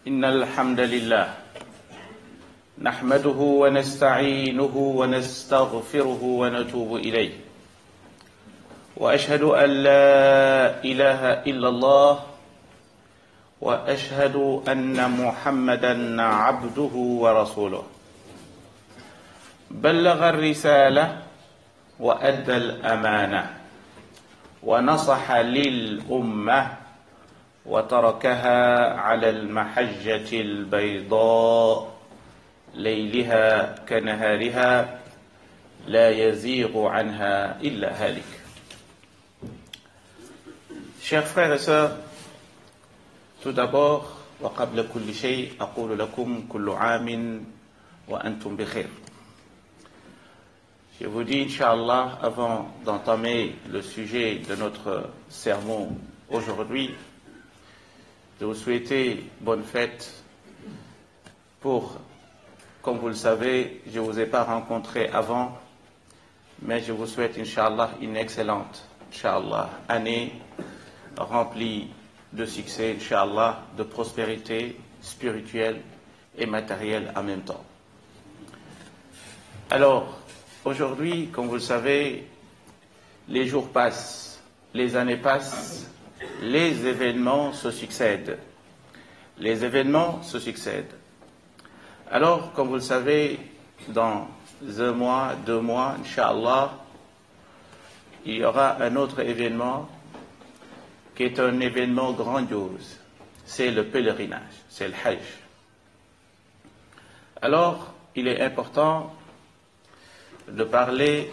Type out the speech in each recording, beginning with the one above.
إن الحمد لله نحمده ونستعينه ونستغفره ونتوب إليه وأشهد أن لا إله إلا الله وأشهد أن محمدا عبده ورسوله بلغ الرسالة وأدى الأمانة ونصح للأمة وتركها على المحجة البيضاء ليلها كنهارها لا يزيغ عنها إلا هالك. Chers frères et sœurs, tout d'abord, وقبل كل شيء أقول لكم كل عام وأنتم بخير. Je vous dis, Inch'Allah, avant d'entamer le sujet de notre sermon aujourd'hui, de vous souhaiter bonne fête pour, comme vous le savez, je ne vous ai pas rencontré avant, mais je vous souhaite, Inch'Allah, une excellente, Inch'Allah, année remplie de succès, Inch'Allah, de prospérité spirituelle et matérielle en même temps. Alors, aujourd'hui, comme vous le savez, les jours passent, les années passent, les événements se succèdent. Les événements se succèdent. Alors, comme vous le savez, dans un mois, 2 mois, Inch'Allah, il y aura un autre événement qui est un événement grandiose. C'est le pèlerinage, c'est le Hajj. Alors, il est important de parler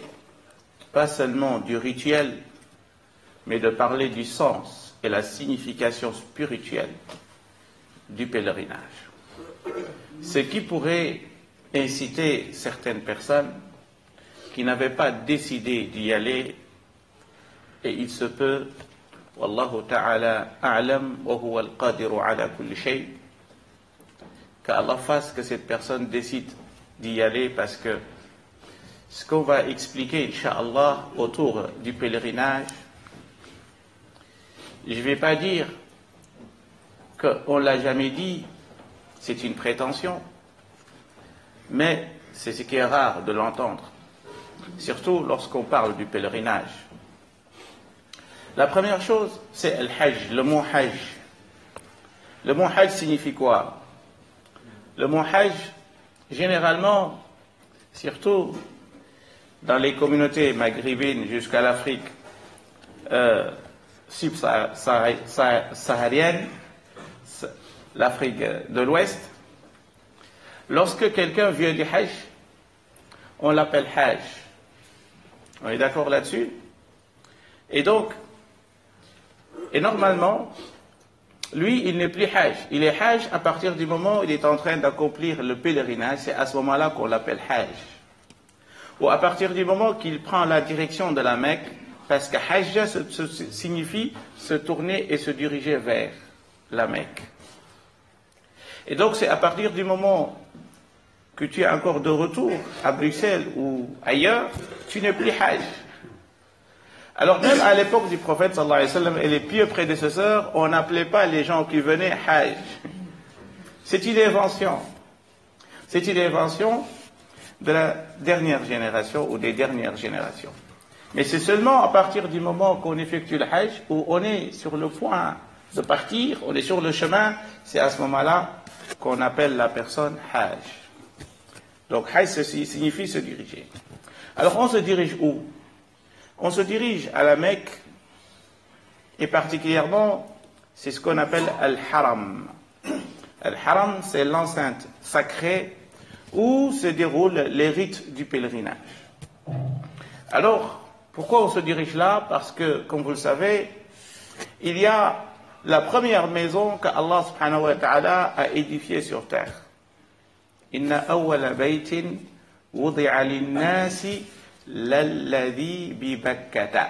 pas seulement du rituel, mais de parler du sens et la signification spirituelle du pèlerinage. Ce qui pourrait inciter certaines personnes qui n'avaient pas décidé d'y aller, et il se peut, Wallahu ta'ala a'lam wa huwa al-qadiru ala kulli shay, qu'Allah fasse que cette personne décide d'y aller, parce que ce qu'on va expliquer, Inch'Allah, autour du pèlerinage, je ne vais pas dire qu'on ne l'a jamais dit, c'est une prétention, mais c'est ce qui est rare de l'entendre, surtout lorsqu'on parle du pèlerinage. La première chose, c'est le Hajj, le mot Hajj. Le mot Hajj signifie quoi? Le mot Hajj, généralement, surtout dans les communautés maghrébines jusqu'à l'Afrique subsaharienne, l'Afrique de l'Ouest, lorsque quelqu'un vient du Hajj, on l'appelle Hajj. On est d'accord là-dessus? Et donc, et normalement, lui, il n'est plus Hajj. Il est Hajj à partir du moment où il est en train d'accomplir le pèlerinage. C'est à ce moment-là qu'on l'appelle Hajj. Ou à partir du moment qu'il prend la direction de la Mecque, parce que Hajj signifie se tourner et se diriger vers la Mecque. Et donc c'est à partir du moment que tu es encore de retour à Bruxelles ou ailleurs, tu n'es plus Hajj. Alors même à l'époque du prophète sallallahu alayhi wa sallam et les pieux prédécesseurs, on n'appelait pas les gens qui venaient Hajj. C'est une invention. C'est une invention de la dernière génération ou des dernières générations. Mais c'est seulement à partir du moment qu'on effectue le Hajj, où on est sur le point de partir, on est sur le chemin, c'est à ce moment-là qu'on appelle la personne Hajj. Donc Hajj, ceci signifie se diriger. Alors on se dirige où? On se dirige à la Mecque, et particulièrement, c'est ce qu'on appelle Al-Haram. Al-Haram, c'est l'enceinte sacrée où se déroulent les rites du pèlerinage. Alors, pourquoi on se dirige là? Parce que, comme vous le savez, il y a la première maison que Allah subhanahu wa ta'ala a édifiée sur terre. Inna awwala baytin wudi'a lin-nasi lalladhi bi Bakkata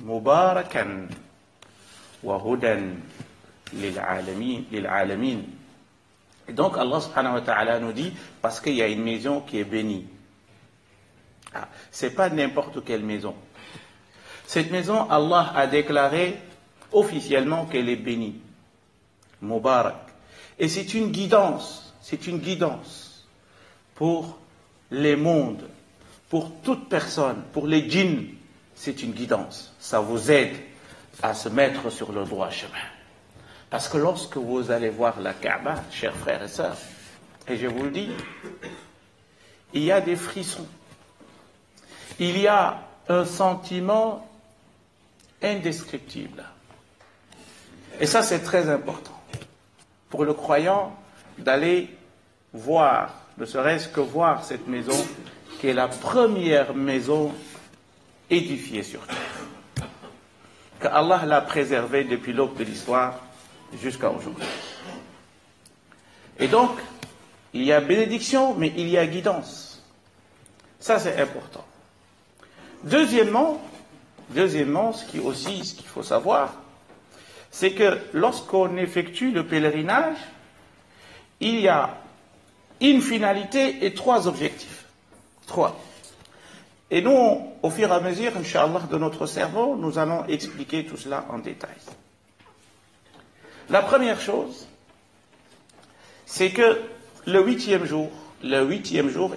mubarakan wa hudan lil-alamin. Et donc Allah subhanahu wa ta'ala nous dit, parce qu'il y a une maison qui est bénie. C'est pas n'importe quelle maison. Cette maison, Allah a déclaré officiellement qu'elle est bénie. Mubarak. Et c'est une guidance pour les mondes, pour toute personne, pour les djinns, c'est une guidance. Ça vous aide à se mettre sur le droit chemin. Parce que lorsque vous allez voir la Kaaba, chers frères et sœurs, et je vous le dis, il y a des frissons. Il y a un sentiment indescriptible. Et ça, c'est très important pour le croyant d'aller voir, ne serait-ce que voir cette maison qui est la première maison édifiée sur terre. Que Allah l'a préservée depuis l'aube de l'histoire jusqu'à aujourd'hui. Et donc, il y a bénédiction, mais il y a guidance. Ça, c'est important. Deuxièmement, ce qu'il faut savoir, c'est que lorsqu'on effectue le pèlerinage, il y a une finalité et 3 objectifs. 3. Et nous, au fur et à mesure, Inch'Allah, de notre cerveau, nous allons expliquer tout cela en détail. La première chose, c'est que le 8e jour,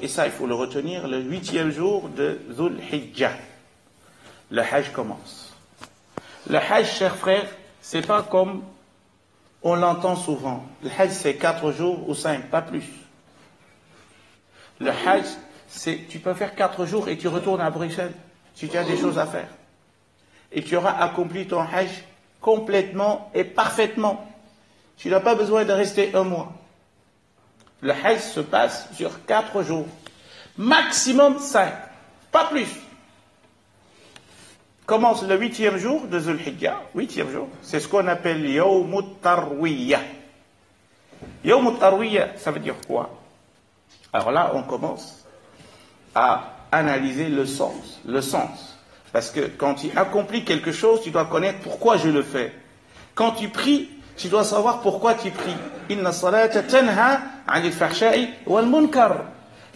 et ça il faut le retenir, le 8e jour de Dhul Hijjah, le Hajj commence. Le Hajj, chers frères, c'est pas comme on l'entend souvent. Le Hajj, c'est 4 jours ou 5, pas plus. Le Hajj, tu peux faire 4 jours et tu retournes à Bruxelles, si tu as des choses à faire. Et tu auras accompli ton Hajj complètement et parfaitement. Tu n'as pas besoin de rester 1 mois. Le Hajj se passe sur 4 jours. Maximum 5, pas plus. Commence le 8e jour de Dhul Hijjah, 8e jour, c'est ce qu'on appelle Yawm al-Tarwiyah. Yawm al-Tarwiyah, ça veut dire quoi? Alors là, on commence à analyser le sens. Parce que quand tu accomplis quelque chose, tu dois connaître pourquoi je le fais. Quand tu pries, tu dois savoir pourquoi tu pries. Inna salata tanha 'anil fahsha'i wal munkar.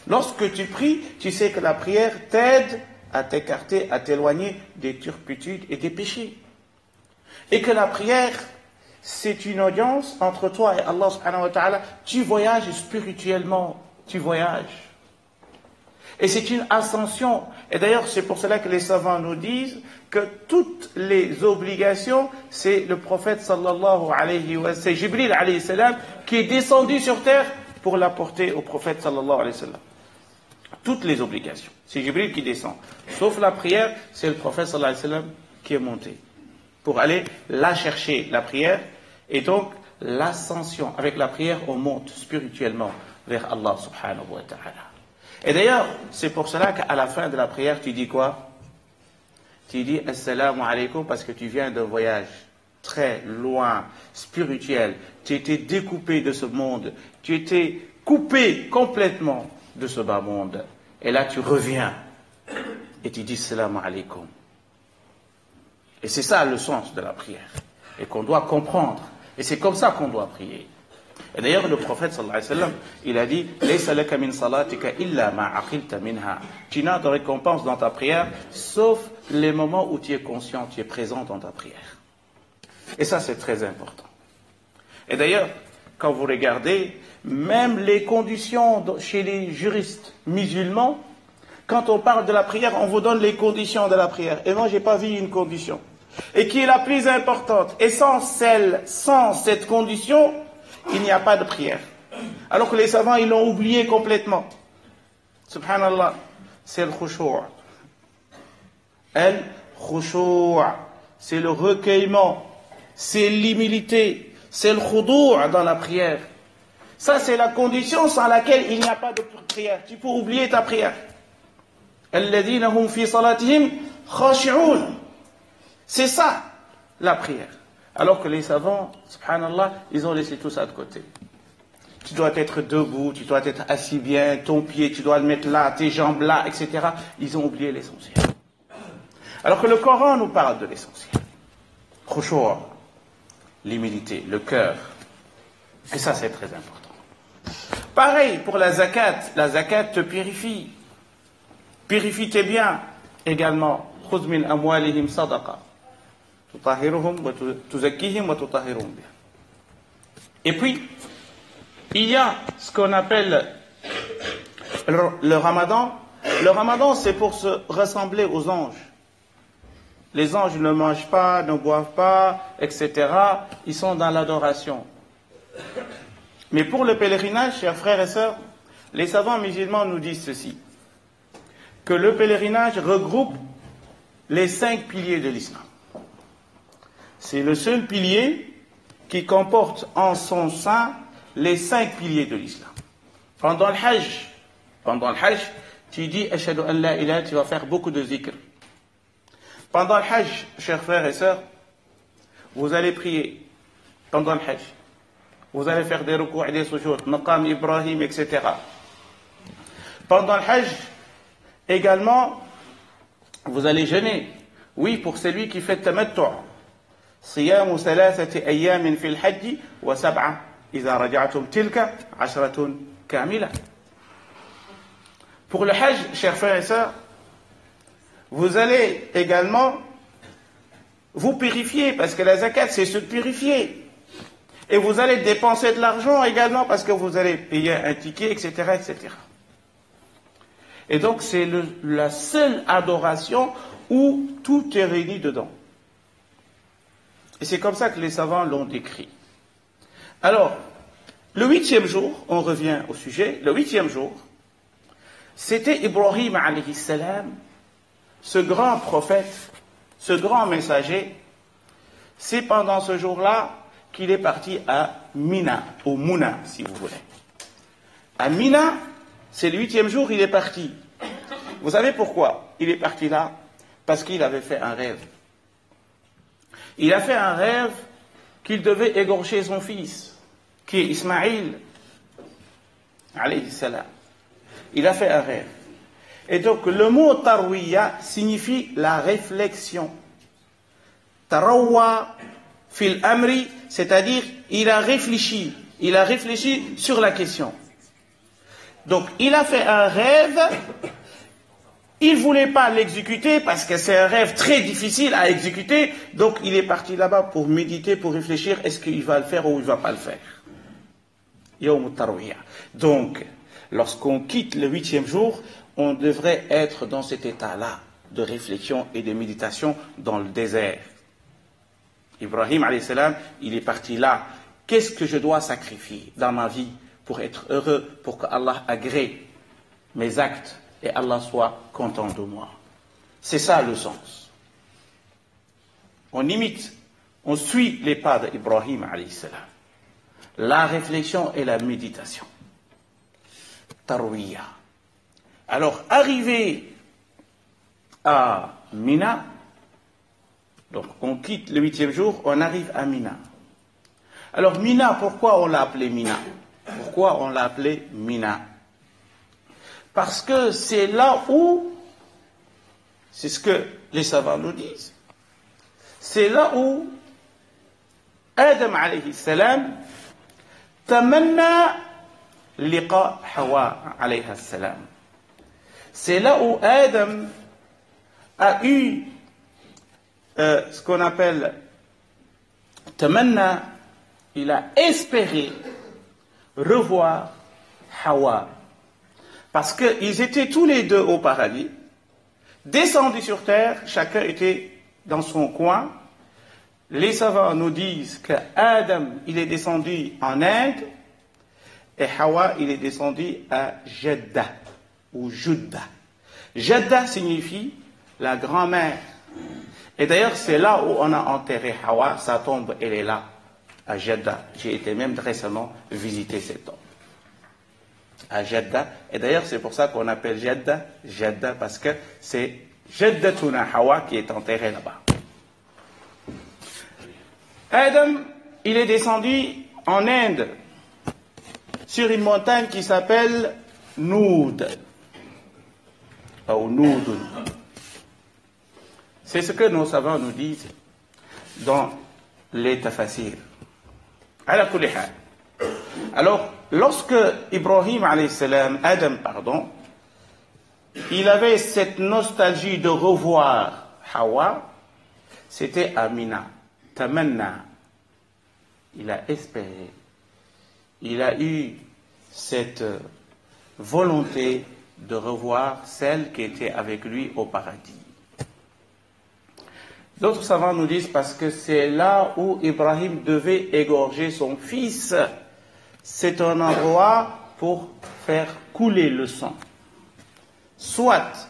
Lorsque tu pries, tu sais que la prière t'aide à t'écarter, à t'éloigner des turpitudes et des péchés. Et que la prière, c'est une audience entre toi et Allah subhanahu wa ta'ala. Tu voyages spirituellement, tu voyages. Et c'est une ascension. Et d'ailleurs, c'est pour cela que les savants nous disent que toutes les obligations, c'est le prophète sallallahu alayhi wa sallam, c'est Jibril alayhi salam, qui est descendu sur terre pour l'apporter au prophète sallallahu alayhi wa sallam. Toutes les obligations. C'est Jibril qui descend. Sauf la prière, c'est le prophète sallallahu alayhi wa sallam qui est monté. Pour aller la chercher, la prière. Et donc, l'ascension. Avec la prière, on monte spirituellement vers Allah subhanahu wa ta'ala. Et d'ailleurs, c'est pour cela qu'à la fin de la prière, tu dis quoi? Tu dis Assalamu alaikum parce que tu viens d'un voyage très loin, spirituel. Tu étais découpé de ce monde. Tu étais coupé complètement de ce bas monde. Et là, tu reviens et tu dis Assalamu alaikum. Et c'est ça le sens de la prière. Et qu'on doit comprendre. Et c'est comme ça qu'on doit prier. Et d'ailleurs, le prophète sallallahu alayhi wa sallam, il a dit Laysa laka min salatika illa ma aqilta minha. Tu n'as de récompense dans ta prière, sauf les moments où tu es conscient, tu es présent dans ta prière. Et ça, c'est très important. Et d'ailleurs, quand vous regardez, même les conditions chez les juristes musulmans, quand on parle de la prière, on vous donne les conditions de la prière. Et moi, je n'ai pas vu une condition. Et qui est la plus importante. Et sans cette condition, il n'y a pas de prière. Alors que les savants, ils l'ont oublié complètement. Subhanallah, c'est le khushu'. C'est le recueillement, c'est l'humilité, c'est le khudu' dans la prière. Ça, c'est la condition sans laquelle il n'y a pas de prière. Tu peux oublier ta prière. Alladhina hum fi salatihim khashi'un. C'est ça, la prière. Alors que les savants, subhanallah, ils ont laissé tout ça de côté. Tu dois être debout, tu dois être assis bien, ton pied, tu dois le mettre là, tes jambes là, etc. Ils ont oublié l'essentiel. Alors que le Coran nous parle de l'essentiel. Khushu', l'humilité, le cœur. Et ça, c'est très important. Pareil pour la zakat te purifie. Purifie tes biens également. Khudh min amwalihim sadaqa. Et puis, il y a ce qu'on appelle le ramadan. Le ramadan, c'est pour se ressembler aux anges. Les anges ne mangent pas, ne boivent pas, etc. Ils sont dans l'adoration. Mais pour le pèlerinage, chers frères et sœurs, les savants musulmans nous disent ceci, que le pèlerinage regroupe les 5 piliers de l'islam. C'est le seul pilier qui comporte en son sein les 5 piliers de l'islam. Pendant le hajj, tu dis « Ashhadu an la ilaha », tu vas faire beaucoup de zikr. Pendant le hajj, chers frères et sœurs, vous allez prier. Pendant le hajj, vous allez faire des ruku's et des sujoud, maqam Ibrahim, etc. Pendant le hajj, également, vous allez jeûner. Oui, pour celui qui fait tamattu'. صيام ثلاثة أيام في الحج وسبعة إذا رجعتم تلك عشرة كاملة. Pour le hajj, chers frères et sœurs, vous allez également vous purifier, parce que la zakat, c'est se purifier. Et vous allez dépenser de l'argent également, parce que vous allez payer un ticket, etc., etc. Et donc, c'est la seule adoration où tout est réuni dedans. Et c'est comme ça que les savants l'ont décrit. Alors, le 8e jour, on revient au sujet, le 8e jour, c'était Ibrahim alayhi salam, ce grand prophète, ce grand messager. C'est pendant ce jour-là qu'il est parti à Mina, au Mouna, si vous voulez. À Mina, c'est le 8e jour, il est parti. Vous savez pourquoi il est parti là? Parce qu'il avait fait un rêve. Il a fait un rêve qu'il devait égorger son fils, qui est Ismaïl, alayhi salam. Il a fait un rêve. Et donc le mot tarwiya signifie la réflexion. Tarawwa fil amri, c'est-à-dire il a réfléchi sur la question. Donc il a fait un rêve, il ne voulait pas l'exécuter parce que c'est un rêve très difficile à exécuter, donc il est parti là-bas pour méditer, pour réfléchir, est-ce qu'il va le faire ou il ne va pas le faire. Yawm tarwiya. Donc, lorsqu'on quitte le 8e jour, on devrait être dans cet état-là de réflexion et de méditation dans le désert. Ibrahim alayhi salam, il est parti là. Qu'est-ce que je dois sacrifier dans ma vie pour être heureux, pour que Allah agrée mes actes et Allah soit content de moi? C'est ça le sens. On imite, on suit les pas d'Ibrahim alayhi salam. La réflexion et la méditation. Tarwiya. Alors, arrivé à Mina, donc on quitte le 8e jour, on arrive à Mina. Alors Mina, pourquoi on l'a appelé Mina? Pourquoi on l'a appelé Mina? Parce que c'est là où, c'est ce que les savants nous disent, c'est là où Adam alayhi salam tamanna liqa Hawa alayha salam. C'est là où Adam a eu ce qu'on appelle tamanna, il a espéré revoir Hawa. Parce qu'ils étaient tous les deux au paradis, descendus sur terre, chacun était dans son coin. Les savants nous disent que Adam, il est descendu en Inde, et Hawa, il est descendu à Jeddah, ou Judda. Jeddah signifie la grand-mère. Et d'ailleurs, c'est là où on a enterré Hawa, sa tombe, elle est là, à Jeddah. J'ai été même récemment visiter cette tombe. À Jeddah. Et d'ailleurs, c'est pour ça qu'on appelle Jeddah, Jeddah, parce que c'est Jeddatuna Hawa qui est enterré là-bas. Adam, il est descendu en Inde, sur une montagne qui s'appelle Noud, ou Noudun. C'est ce que nos savants nous disent dans les tafasirs. Ala kulli hal. Alors, lorsque Ibrahim alayhi salam, Adam, pardon, il avait cette nostalgie de revoir Hawa, c'était à Mina, Tamanna. Il a espéré, il a eu cette volonté de revoir celle qui était avec lui au paradis. D'autres savants nous disent parce que c'est là où Ibrahim devait égorger son fils. C'est un endroit pour faire couler le sang. Soit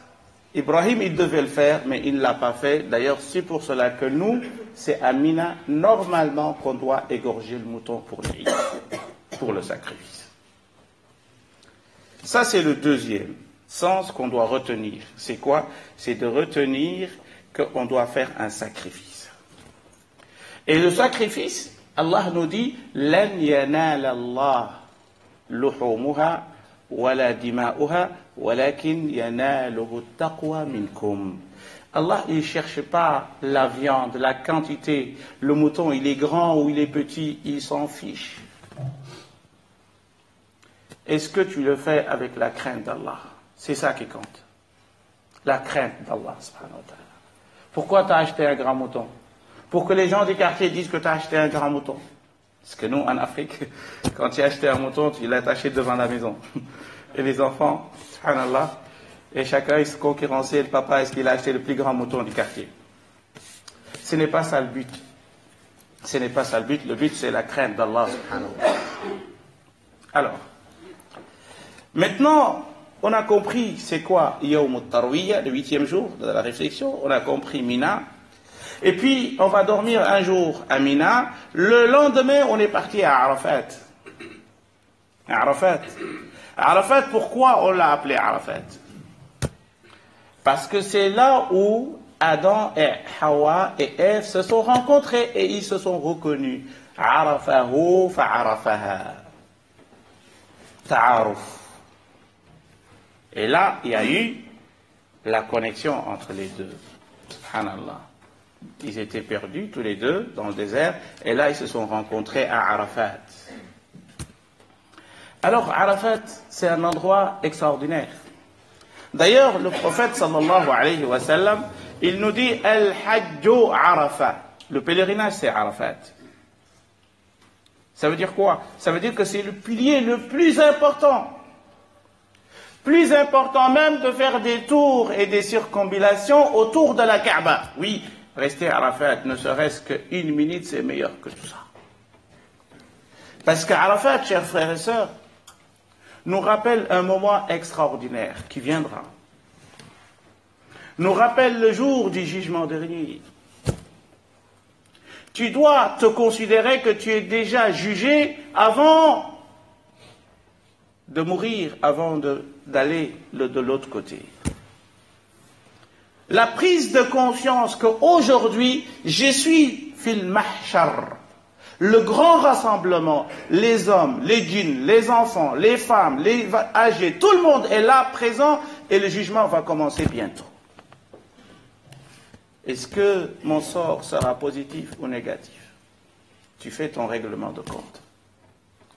Ibrahim, il devait le faire, mais il ne l'a pas fait. D'ailleurs, c'est pour cela que nous, c'est à Mina, normalement, qu'on doit égorger le mouton pour l'Eid, pour le sacrifice. Ça, c'est le deuxième sens qu'on doit retenir. C'est quoi? C'est de retenir qu'on doit faire un sacrifice. Et le sacrifice, Allah nous dit « Lan yanala Allah luhumuha wala dima'uha walakin yanaluhu taqwa minkum » Allah, il ne cherche pas la viande, la quantité. Le mouton, il est grand ou il est petit, il s'en fiche. Est-ce que tu le fais avec la crainte d'Allah? C'est ça qui compte. La crainte d'Allah, subhanahu wa ta'ala. Pourquoi tu as acheté un grand mouton? Pour que les gens du quartier disent que tu as acheté un grand mouton. Parce que nous, en Afrique, quand tu as acheté un mouton, tu l'as attaché devant la maison. Et les enfants, subhanallah, et chacun il se concurrençait, le papa, est-ce qu'il a acheté le plus grand mouton du quartier? Ce n'est pas ça le but. Ce n'est pas ça le but. Le but, c'est la crainte d'Allah, subhanahu wa ta'ala. Alors, maintenant, on a compris c'est quoi Yawm al-Tarwiyya, le 8e jour de la réflexion. On a compris Mina. Et puis, on va dormir un jour à Mina. Le lendemain, on est parti à Arafat. Arafat. Arafat, pourquoi on l'a appelé Arafat? Parce que c'est là où Adam et Hawa et Ève se sont rencontrés et ils se sont reconnus. Arafahu fa'arafaha. Ta'aruf. Et là, il y a eu la connexion entre les deux. Subhanallah. Ils étaient perdus tous les deux dans le désert, et là, ils se sont rencontrés à Arafat. Alors, Arafat, c'est un endroit extraordinaire. D'ailleurs, le prophète, sallallahu alayhi wa sallam, il nous dit « Al-Hajju Arafat ». Le pèlerinage, c'est Arafat. Ça veut dire quoi? Ça veut dire que c'est le pilier le plus important. Plus important même de faire des tours et des circumambulations autour de la Kaaba. Oui, rester à Arafat, ne serait-ce qu'une minute, c'est meilleur que tout ça. Parce qu'Arafat, chers frères et sœurs, nous rappelle un moment extraordinaire qui viendra. Nous rappelle le jour du jugement dernier. Tu dois te considérer que tu es déjà jugé avant de mourir, avant d'aller de l'autre côté. La prise de conscience qu'aujourd'hui, je suis fil mahshar, le grand rassemblement, les hommes, les djinns, les enfants, les femmes, les âgés, tout le monde est là, présent, et le jugement va commencer bientôt. Est-ce que mon sort sera positif ou négatif? Tu fais ton règlement de compte.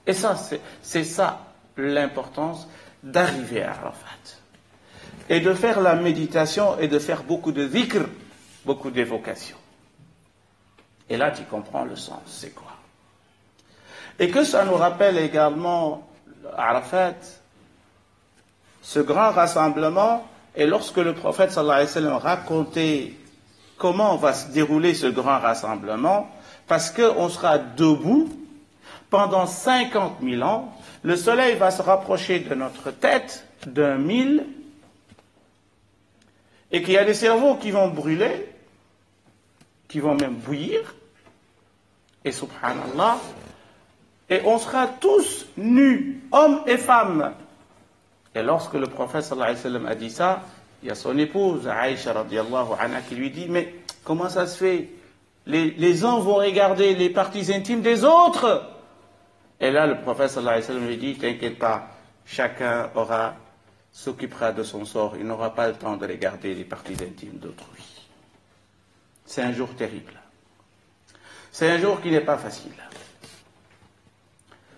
Et ça, c'est ça l'importance d'arriver à Arafat. Et de faire la méditation et de faire beaucoup de dhikr, beaucoup d'évocations. Et là, tu comprends le sens, c'est quoi. Et que ça nous rappelle également Arafat, ce grand rassemblement, et lorsque le prophète sallallahu alayhi wa sallam racontait comment va se dérouler ce grand rassemblement, parce qu'on sera debout pendant 50 000 ans, le soleil va se rapprocher de notre tête d'un mille, et qu'il y a des cerveaux qui vont brûler, qui vont même bouillir, et subhanallah, et on sera tous nus, hommes et femmes. Et lorsque le prophète sallallahu alayhi wa sallam a dit ça, il y a son épouse, Aïcha radiallahu anha, qui lui dit, mais comment ça se fait? Les uns vont regarder les parties intimes des autres. Et là, le prophète sallallahu alayhi wa sallam lui dit, t'inquiète pas, chacun s'occupera de son sort, il n'aura pas le temps de regarder les parties intimes d'autrui. C'est un jour terrible. C'est un jour qui n'est pas facile.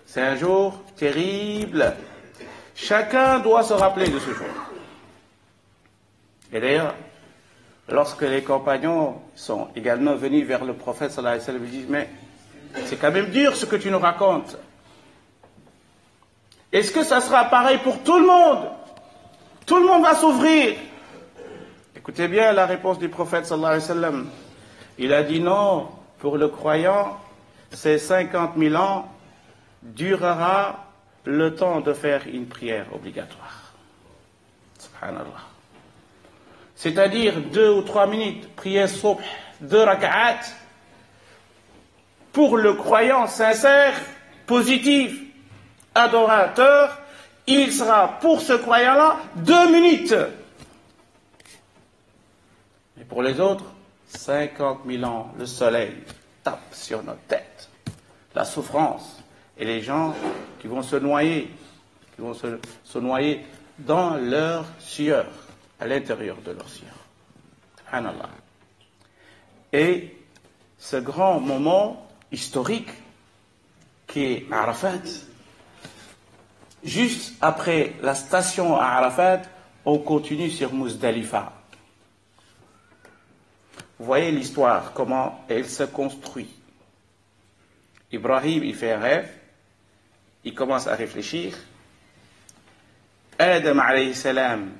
C'est un jour terrible. Chacun doit se rappeler de ce jour. Et d'ailleurs, lorsque les compagnons sont également venus vers le prophète sallallahu alayhi wa sallam, ils disent, mais c'est quand même dur ce que tu nous racontes. Est-ce que ça sera pareil pour tout le monde? Tout le monde va s'ouvrir. Écoutez bien la réponse du prophète sallallahu alayhi wa sallam. Il a dit non, pour le croyant, ces 50 000 ans durera le temps de faire une prière obligatoire. Subhanallah. C'est-à-dire 2 ou 3 minutes, prière subh, 2 rak'at, pour le croyant sincère, positif, adorateur, il sera pour ce croyant-là 2 minutes. Mais pour les autres, 50 000 ans, le soleil tape sur notre tête, la souffrance, et les gens qui vont se noyer, se noyer dans leur sueur, à l'intérieur de leur sueur. Subhanallah. Et ce grand moment historique qui est Arafat, juste après la station à Arafat, on continue sur Muzdalifa. Vous voyez l'histoire, comment elle se construit. Ibrahim, il fait un rêve, il commence à réfléchir. Adam alayhi salam,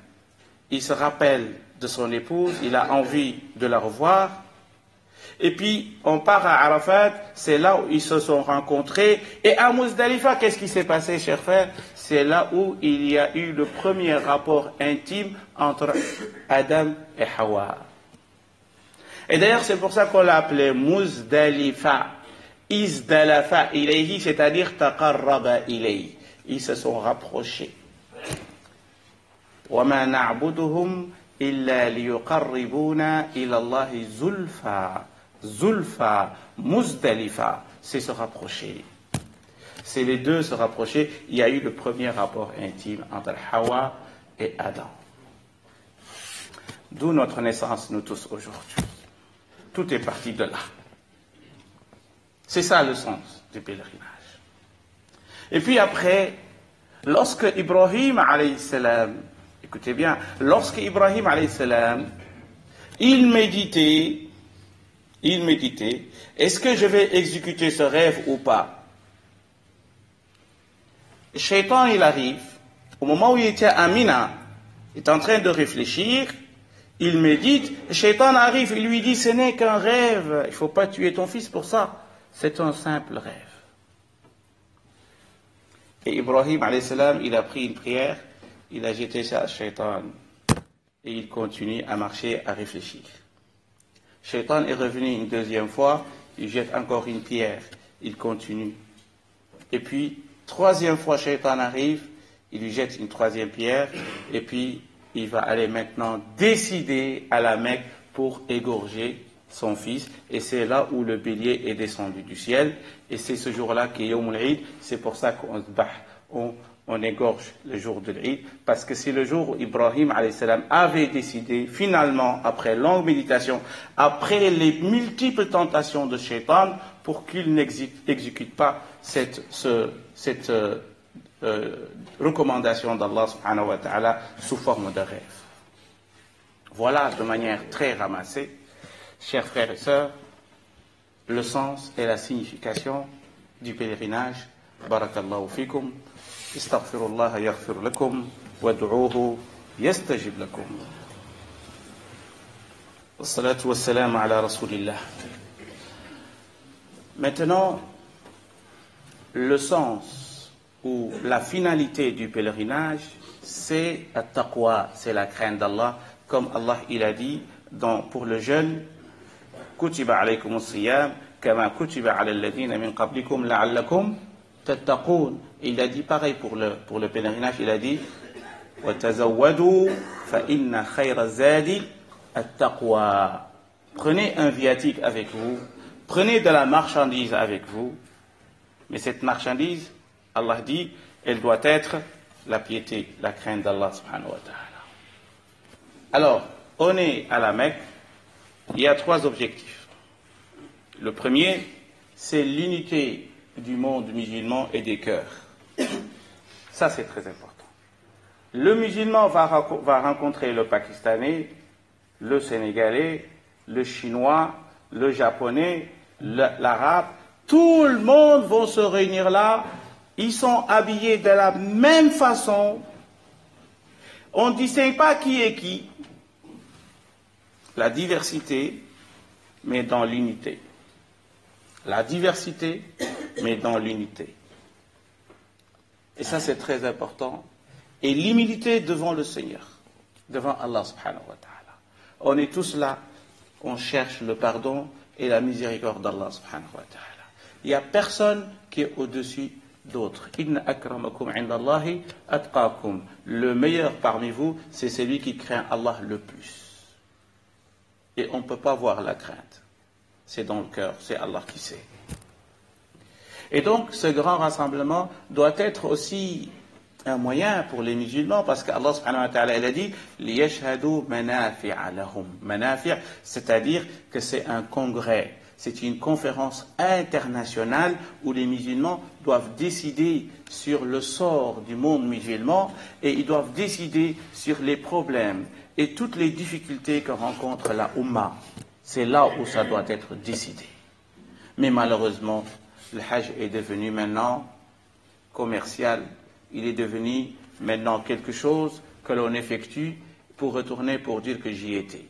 il se rappelle de son épouse, il a envie de la revoir. Et puis, on part à Arafat, c'est là où ils se sont rencontrés. Et à Muzdalifa, qu'est-ce qui s'est passé, chers frères? C'est là où il y a eu le premier rapport intime entre Adam et Hawa. Et d'ailleurs, c'est pour ça qu'on l'a appelé Muzdalifa. Izdalafa ilayhi, c'est-à-dire taqarraba ilayhi. Ils se sont rapprochés. وَمَا نَعْبُدُهُمْ إِلَّا لِيُقَرِّبُونَا إِلَى اللَّهِ زُلْفَى. Zulfa, Muzdalifa, c'est se rapprocher. C'est les deux se rapprocher. Il y a eu le premier rapport intime entre Hawa et Adam. D'où notre naissance, nous tous, aujourd'hui. Tout est parti de là. C'est ça le sens du pèlerinage. Et puis après, lorsque Ibrahim alayhi salam, écoutez bien, lorsque Ibrahim alayhi salam, il méditait, est-ce que je vais exécuter ce rêve ou pas? Shaitan, il arrive, au moment où il était à Mina, il est en train de réfléchir, il médite, Shaitan arrive, il lui dit, ce n'est qu'un rêve, il ne faut pas tuer ton fils pour ça, c'est un simple rêve. Et Ibrahim, alayhi salam, il a pris une prière, il a jeté ça à Shaitan, et il continue à marcher, à réfléchir. Shaitan est revenu une deuxième fois, il jette encore une pierre, il continue. Et puis, troisième fois, Shaitan arrive, il lui jette une troisième pierre, et puis il va aller maintenant décider à la Mecque pour égorger son fils, et c'est là où le bélier est descendu du ciel, et c'est ce jour-là qui est Yawm al-Eid, c'est pour ça on égorge le jour de l'Eid, parce que c'est le jour où Ibrahim alayhi salam avait décidé, finalement, après longue méditation, après les multiples tentations de Shaitan, pour qu'il n'exécute pas cette recommandation d'Allah subhanahu wa ta'ala sous forme de rêve. Voilà, de manière très ramassée, chers frères et sœurs, le sens et la signification du pèlerinage. Barakallahu fikum. Astaghfirullah yaghfir lakum wad'uuhu yastajib lakum. Wassalatu wassalamu ala rasulillah. Maintenant, le sens ou la finalité du pèlerinage, c'est at-taqwa, c'est la crainte d'Allah, comme Allah il a dit pour le jeûne, kutiba alaykum as-siyam kama kutiba ala alladhina min qablikum la'allakum tattaqun. Il a dit pareil pour le pèlerinage, il a dit wa tazawwadu fa inna khayra zadi at-taqwa. Prenez un viatique avec vous, prenez de la marchandise avec vous, mais cette marchandise, Allah dit, elle doit être la piété, la crainte d'Allah subhanahu wa ta'ala. Alors, on est à la Mecque, il y a 3 objectifs. Le premier, c'est l'unité du monde musulman et des cœurs. Ça, c'est très important. Le musulman va rencontrer le Pakistanais, le Sénégalais, le Chinois, le Japonais, l'Arabe. Tout le monde va se réunir là Ils sont habillés de la même façon. On ne distingue pas qui est qui. La diversité, mais dans l'unité. La diversité, mais dans l'unité. Et ça, c'est très important. Et l'humilité devant le Seigneur, devant Allah subhanahu wa ta'ala. On est tous là, on cherche le pardon et la miséricorde d'Allah subhanahu wa ta'ala. Il n'y a personne qui est au-dessus d'autres. Inna akramakum indallahi atqakum. Le meilleur parmi vous, c'est celui qui craint Allah le plus. Et on ne peut pas voir la crainte. C'est dans le cœur, c'est Allah qui sait. Et donc, ce grand rassemblement doit être aussi un moyen pour les musulmans, parce qu'Allah subhanahu wa ta'ala, il a dit liyashhadu manafi'a lahum. Manafi', c'est-à-dire que c'est un congrès, c'est une conférence internationale où les musulmans doivent décider sur le sort du monde musulman et ils doivent décider sur les problèmes et toutes les difficultés que rencontre la Ummah. C'est là où ça doit être décidé. Mais malheureusement, le Hajj est devenu maintenant commercial. Il est devenu maintenant quelque chose que l'on effectue pour retourner pour dire que j'y étais.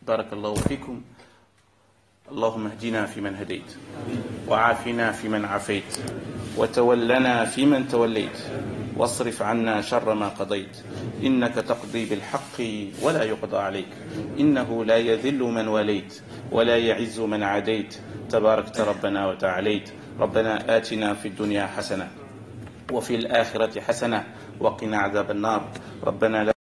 Barakallahu fikum. اللهم اهدنا فيمن هديت وعافنا فيمن عافيت وتولنا فيمن توليت واصرف عنا شر ما قضيت إنك تقضي بالحق ولا يقضى عليك إنه لا يذل من وليت ولا يعز من عاديت تباركت ربنا وتعاليت ربنا آتنا في الدنيا حسنة وفي الآخرة حسنة وقنا عذاب النار ربنا لا